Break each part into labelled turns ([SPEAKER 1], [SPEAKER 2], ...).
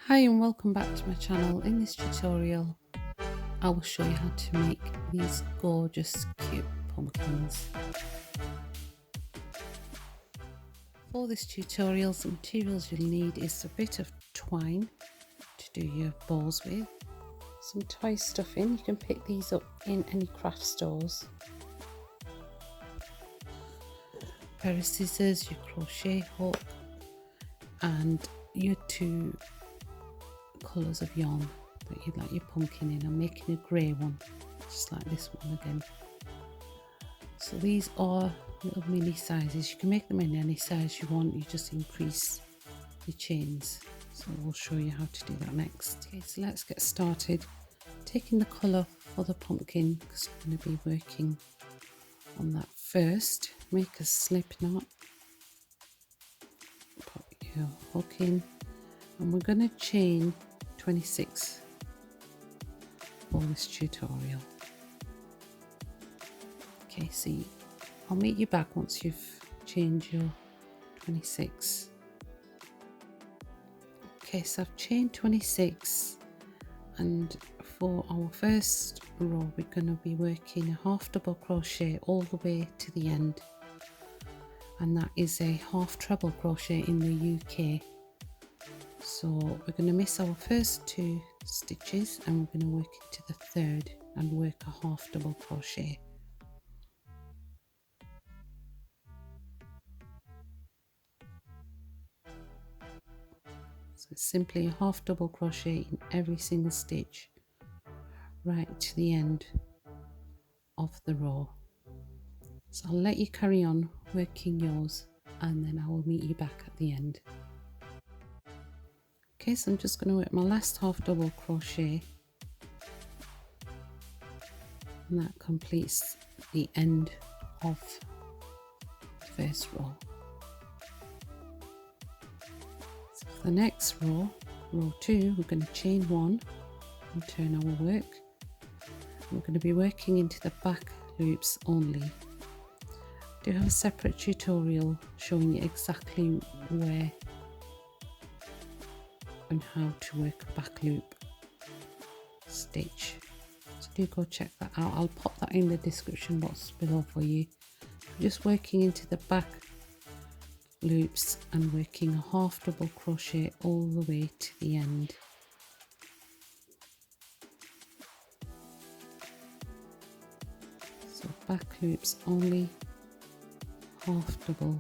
[SPEAKER 1] Hi and welcome back to my channel. In this tutorial I will show you how to make these gorgeous cute pumpkins. For this tutorial, the materials you'll need is a bit of twine to do your bows with, some toy stuffing, you can pick these up in any craft stores, a pair of scissors, your crochet hook and your two colours of yarn that you'd like your pumpkin in. I'm making a grey one, just like this one again. So these are little mini sizes. You can make them in any size you want, you just increase your chains. So we'll show you how to do that next. Okay, so let's get started. Taking the colour for the pumpkin, because we're going to be working on that first. Make a slip knot, put your hook in, and we're going to chain 26 for this tutorial. Okay, so I'll meet you back once you've chained your 26. Okay, so I've chained 26, and for our first row we're going to be working a half double crochet all the way to the end, and that is a half treble crochet in the UK. So we're going to miss our first two stitches and we're going to work into the third and work a half double crochet. So it's simply a half double crochet in every single stitch right to the end of the row. So I'll let you carry on working yours and then I will meet you back at the end. Okay, so I'm just going to work my last half double crochet, and that completes the end of the first row. So for the next row, row 2, we're going to chain 1 and turn our work. We're going to be working into the back loops only. I do have a separate tutorial showing you exactly where and how to work a back loop stitch, so do go check that out. I'll pop that in the description box below for you. We're just working into the back loops and working a half double crochet all the way to the end. So back loops only, half double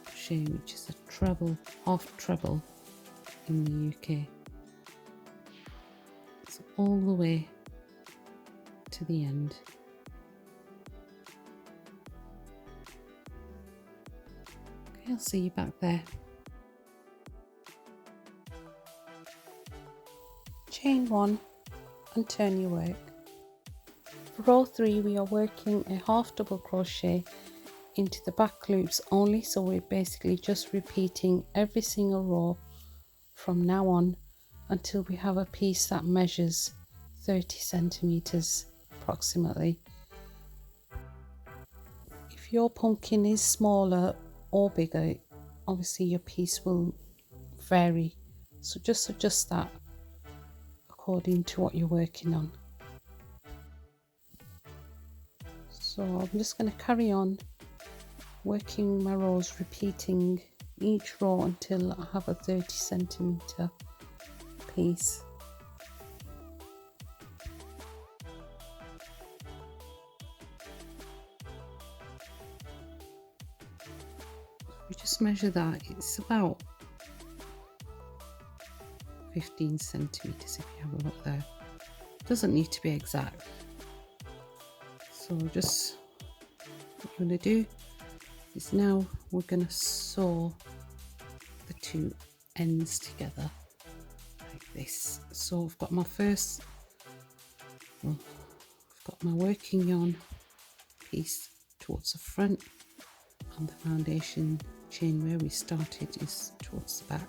[SPEAKER 1] crochet, which is a treble, half treble in the UK. So all the way to the end. Okay, I'll see you back there. Chain 1 and turn your work. For row 3 we are working a half double crochet into the back loops only, so we're basically just repeating every single row from now on until we have a piece that measures 30 centimeters approximately. If your pumpkin is smaller or bigger, obviously your piece will vary, so just adjust that according to what you're working on. So I'm just going to carry on working my rows, repeating each row until I have a 30 centimeter piece. We just measure that, it's about 15 centimeters if you have a look there. It doesn't need to be exact. So just what you're going to do is now we're going to sew the two ends together like this. So I've got my first, well, I've got my working yarn piece towards the front, and the foundation chain where we started is towards the back.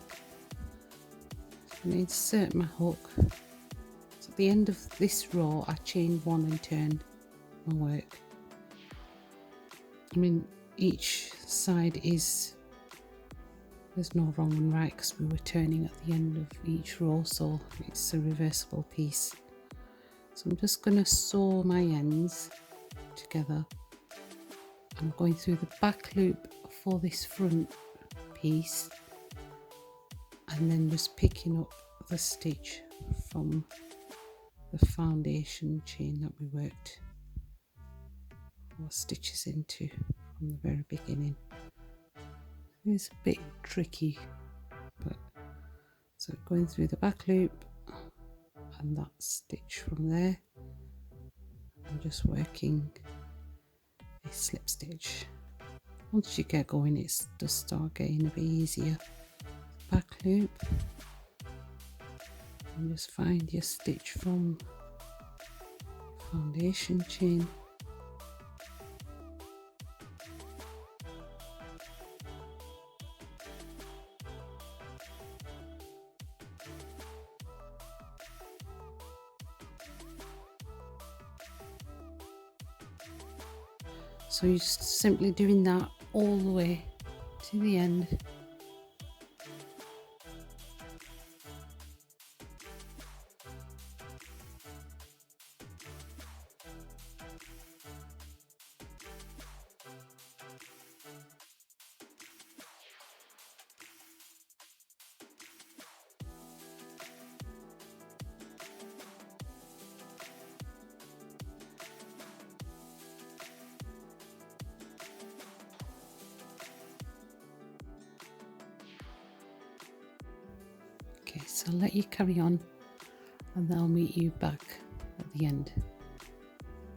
[SPEAKER 1] So I'm going to insert my hook. So at the end of this row I chained 1 and turned my work. I mean, each side is there's no wrong and right because we were turning at the end of each row, so it's a reversible piece. So I'm just going to sew my ends together. I'm going through the back loop for this front piece and then just picking up the stitch from the foundation chain that we worked 4 stitches into from the very beginning. It's a bit tricky, but so going through the back loop and that stitch from there, I'm just working a slip stitch. Once you get going, it does start getting a bit easier. Back loop and just find your stitch from foundation chain. So you're just simply doing that all the way to the end. Okay, so I'll let you carry on and then I'll meet you back at the end.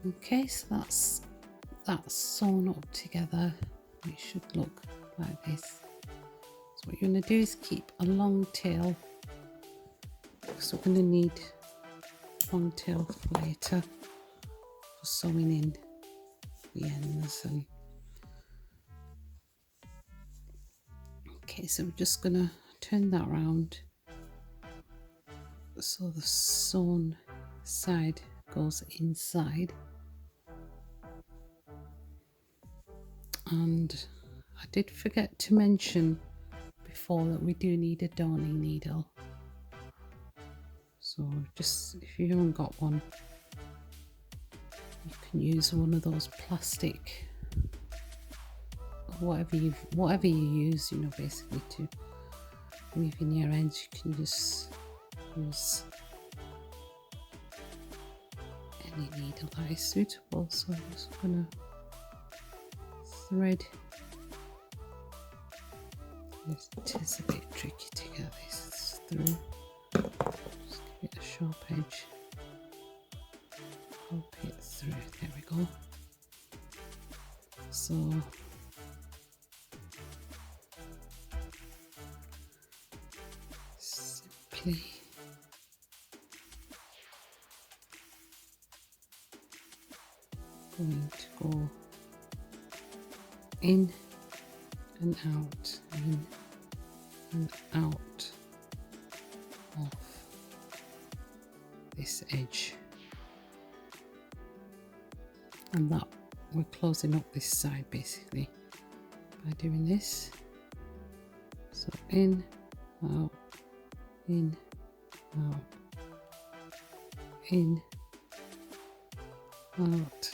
[SPEAKER 1] Okay, so that's sewn up together. It should look like this. So what you're going to do is keep a long tail, because we're going to need long tail later for sewing in the ends. And okay, so we're just going to turn that around so the sewn side goes inside. And I did forget to mention before that we do need a darning needle. So just if you haven't got one, you can use one of those plastic, whatever you use, you know, basically to weave in your ends. You can just use any needle that is suitable. So I'm just gonna thread. It is a bit tricky to get this through. Just give it a sharp edge. Pop it through. There we go. So simply going to go in and out, in and out of this edge, and that we're closing up this side basically by doing this. So in, out, in, out, in, out.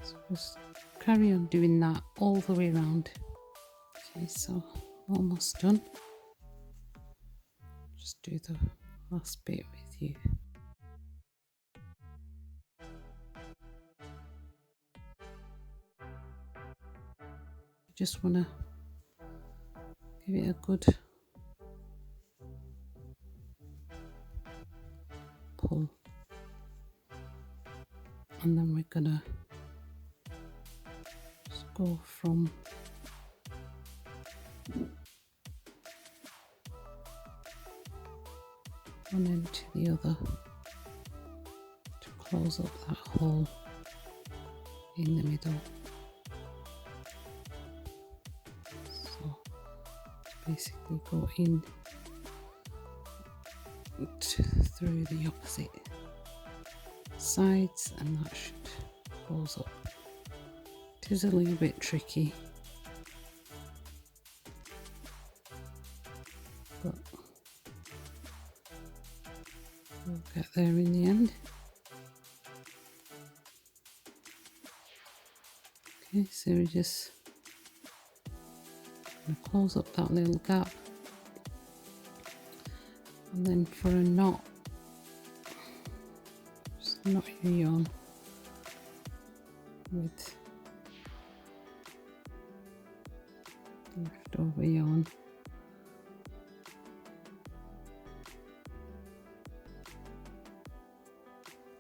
[SPEAKER 1] So just carry on doing that all the way around. Okay, so almost done. Just do the last bit with you. Just want to give it a good pull, and then we're gonna just go from one end to the other to close up that hole in the middle. So basically go in through the opposite sides, and that should close up. It is a little bit tricky, We'll get there in the end. Okay, so we just gonna close up that little gap, and then for a knot, just knot your yarn with leftover yarn.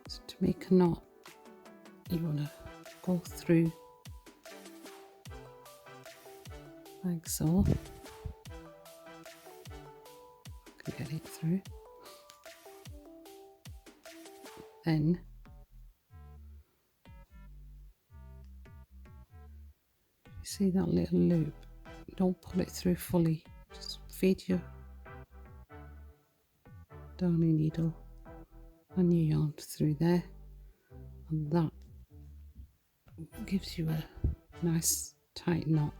[SPEAKER 1] So to make a knot, you want to go through like so. I can get it through. Then you see that little loop, don't pull it through fully, just feed your darning needle and your yarn through there, and that gives you a nice tight knot.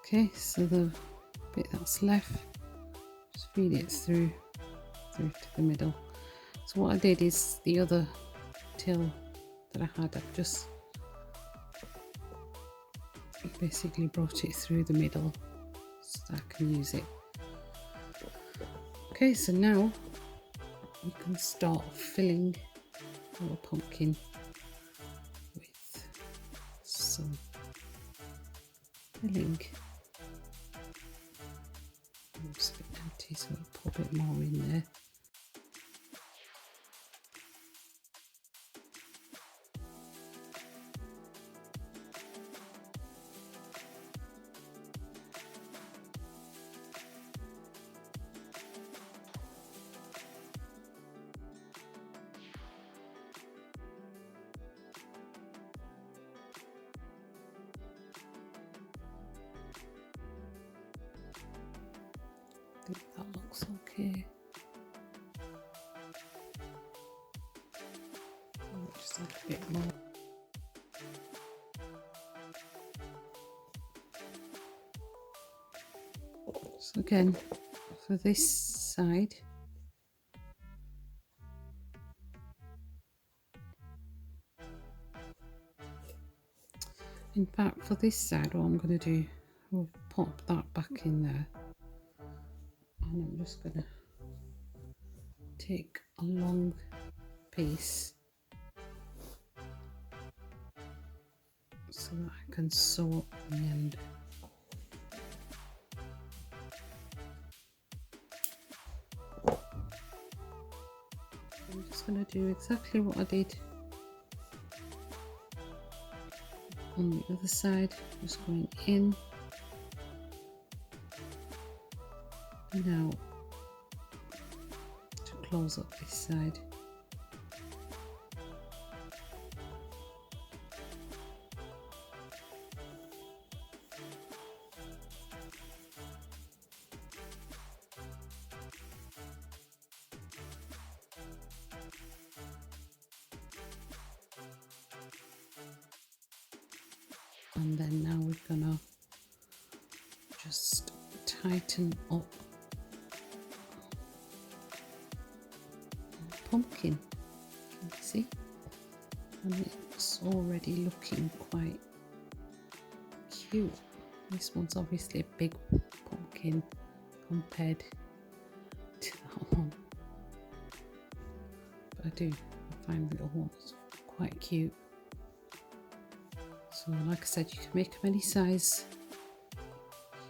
[SPEAKER 1] Okay, so the bit that's left, just feed it through to the middle. So what I did is the other tail that I had, I've just basically brought it through the middle so that I can use it. Okay, so now we can start filling our pumpkin with some filling. It's a bit empty, so I'll put a bit more in there. I think that looks okay. Just like a bit more. So again, for this side, in fact for this side what I'm going to do, I'll pop that back in there, and I'm just going to take a long piece so that I can sew up the end. I'm just going to do exactly what I did on the other side, just going in and out to close up this side. And then now we're gonna just tighten up the pumpkin. Can you see? And it's already looking quite cute. This one's obviously a big pumpkin compared to that one, but I find the little ones quite cute. So like I said, you can make them any size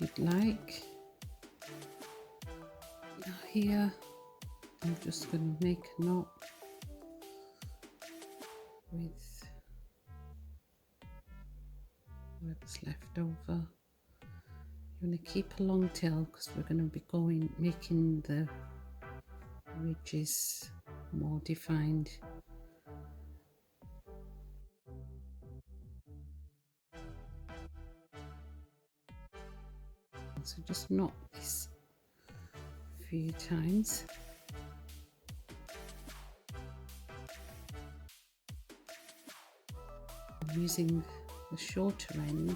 [SPEAKER 1] you'd like. Now here I'm just going to make a knot with what's left over. You want to keep a long tail because we're going to be making the ridges more defined. So just knot this a few times. I'm using the shorter end,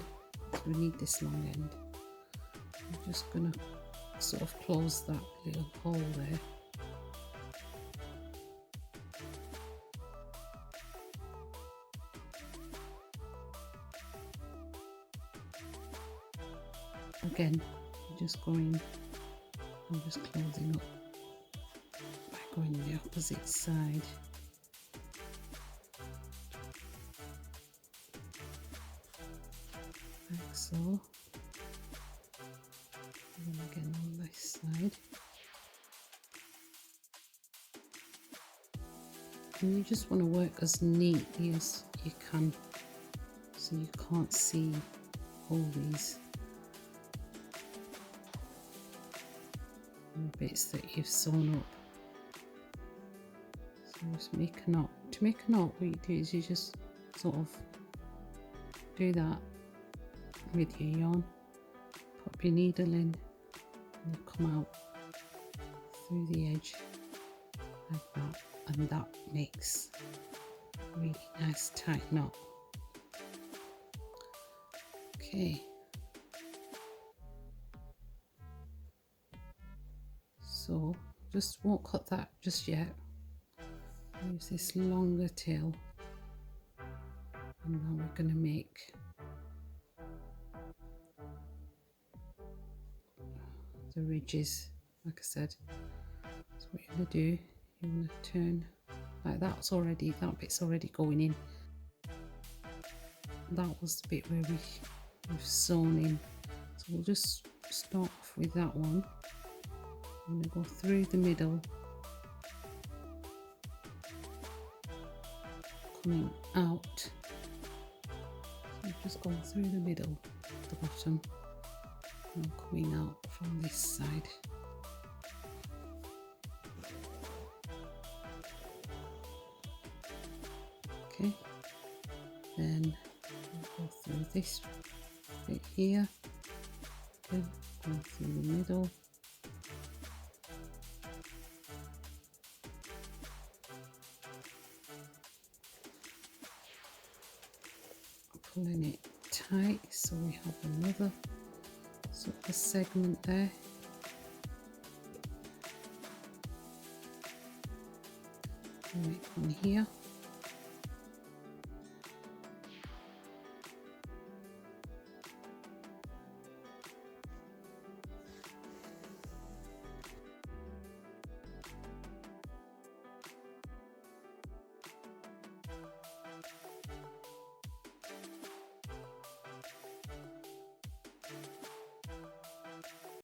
[SPEAKER 1] so we need this long end. I'm just going to sort of close that little hole there. Again, I'm just closing up by going the opposite side. Like so. And then again on this side. And you just want to work as neatly as you can, so you can't see all these bits that you've sewn up. So just make a knot. To make a knot, what you do is you just sort of do that with your yarn, pop your needle in, and you come out through the edge like that, and that makes a really nice tight knot. Okay, so just won't cut that just yet. Use this longer tail, and now we're going to make the ridges. Like I said, that's what you're going to do. You want to turn like that bit's already going in. That was the bit where we've sewn in, so we'll just start off with that one. I'm going to go through the middle, coming out. So I've just gone through the middle to the bottom, and I'm coming out from this side. Okay, then we'll go through this bit here, again, go through the middle, pulling it tight so we have another sort of segment there. Pull it on here.